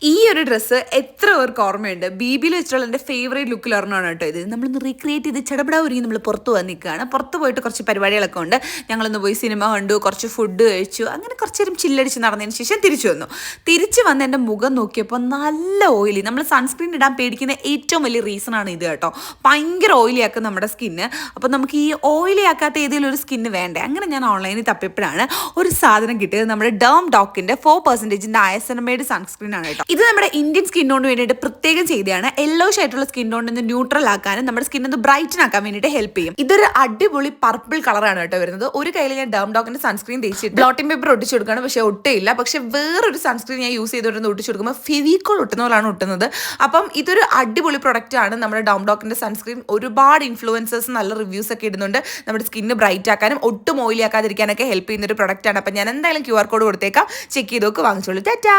ഈ ഒരു ഡ്രസ്സ് എത്ര പേർക്ക് ഓർമ്മയുണ്ട്? ബിബിയിൽ വെച്ചിട്ടുള്ള എൻ്റെ ഫേവറേറ്റ് ലുക്കിൽ ഒരെണ്ണമാണ് കേട്ടോ ഇത്. നമ്മളൊന്ന് റീക്രിയേറ്റ് ചെയ്ത് ചടപടാ ഒരുങ്ങി നമ്മൾ പുറത്ത് പോകാൻ നിൽക്കുകയാണ്. പുറത്ത് പോയിട്ട് കുറച്ച് പരിപാടികളൊക്കെ ഉണ്ട്. ഞങ്ങളൊന്ന് പോയി സിനിമ കണ്ടു, കുറച്ച് ഫുഡ് കഴിച്ചു, അങ്ങനെ കുറച്ച് നേരം ചില്ലടിച്ച് നടന്നതിന് ശേഷം തിരിച്ചു വന്നു. തിരിച്ച് വന്ന് എൻ്റെ മുഖം നോക്കിയപ്പോൾ നല്ല ഓയിലി. നമ്മൾ സൺസ്ക്രീൻ ഇടാൻ പേടിക്കുന്ന ഏറ്റവും വലിയ റീസണാണ് ഇത് കേട്ടോ. ഭയങ്കര ഓയിലി ആക്കും നമ്മുടെ സ്കിന്ന്. അപ്പോൾ നമുക്ക് ഈ ഓയിലി ആക്കാത്ത ഏതെങ്കിലും ഒരു സ്കിന്ന് വേണ്ടേ? അങ്ങനെ ഞാൻ ഓൺലൈനിൽ തപ്പിയപ്പോഴാണ് ഒരു സാധനം കിട്ടിയത്. നമ്മുടെ ഡേം ഡോക്കിൻ്റെ 4% ആയസനമേഡ് സൺസ്ക്രീൻ ആണ് കേട്ടോ. ഇത് നമ്മുടെ ഇന്ത്യൻ സ്കിൻ ടോണിന് വേണ്ടിയിട്ട് പ്രത്യേകം ചെയ്തതാണ്. യെല്ലോഷ് ആയിട്ടുള്ള സ്കിൻ ടോൺ ഒന്ന് ന്യൂട്രൽ ആക്കാനും നമ്മുടെ സ്കിൻ ഒന്ന് ബ്രൈറ്റൻ ആക്കാൻ വേണ്ടിയിട്ട് ഹെൽപ്പ് ചെയ്യും. ഇതൊരു അടിപൊളി പർപ്പിൾ കളറാണ് കേട്ടോ വരുന്നത്. ഒരു കയ്യിൽ ഞാൻ ഡേം ഡോക്കിന്റെ സൺസ്ക്രീൻ തേച്ചിട്ട് ബ്ലോട്ടിംഗ് പേപ്പർ ഒട്ടിച്ചു കൊടുക്കുകയാണ്, പക്ഷെ ഒട്ടയില്ല. പക്ഷെ വേറൊരു സൺസ്ക്രീൻ ഞാൻ യൂസ് ചെയ്തുകൊണ്ട് ഒട്ടിച്ചു കൊടുക്കുമ്പോൾ ഫെവിക്കോൾ ഒട്ടുന്ന പോലാണ് ഒട്ടുന്നത്. അപ്പം ഇതൊരു അടിപൊളി പ്രൊഡക്റ്റ് ആണ്. നമ്മുടെ ഡേം ഡോക്കിന്റെ സൺസ്ക്രീൻ ഒരുപാട് ഇൻഫ്ലുവൻസേഴ്സ് നല്ല റിവ്യൂസ് ഒക്കെ ഇടുന്നുണ്ട്. നമ്മുടെ സ്കിന്ന് ബ്രൈറ്റ് ആക്കാനും ഒട്ടും ഓയിലി ആക്കാതിരിക്കാനൊക്കെ ഹെൽപ്പ് ചെയ്യുന്ന ഒരു പ്രൊഡക്റ്റ് ആണ്. അപ്പം ഞാൻ എന്തായാലും QR കോഡ് കൊടുത്തേക്കാം, ചെക്ക് ചെയ്ത് നോക്ക്, വാങ്ങിച്ചോളൂ. ടാറ്റാ.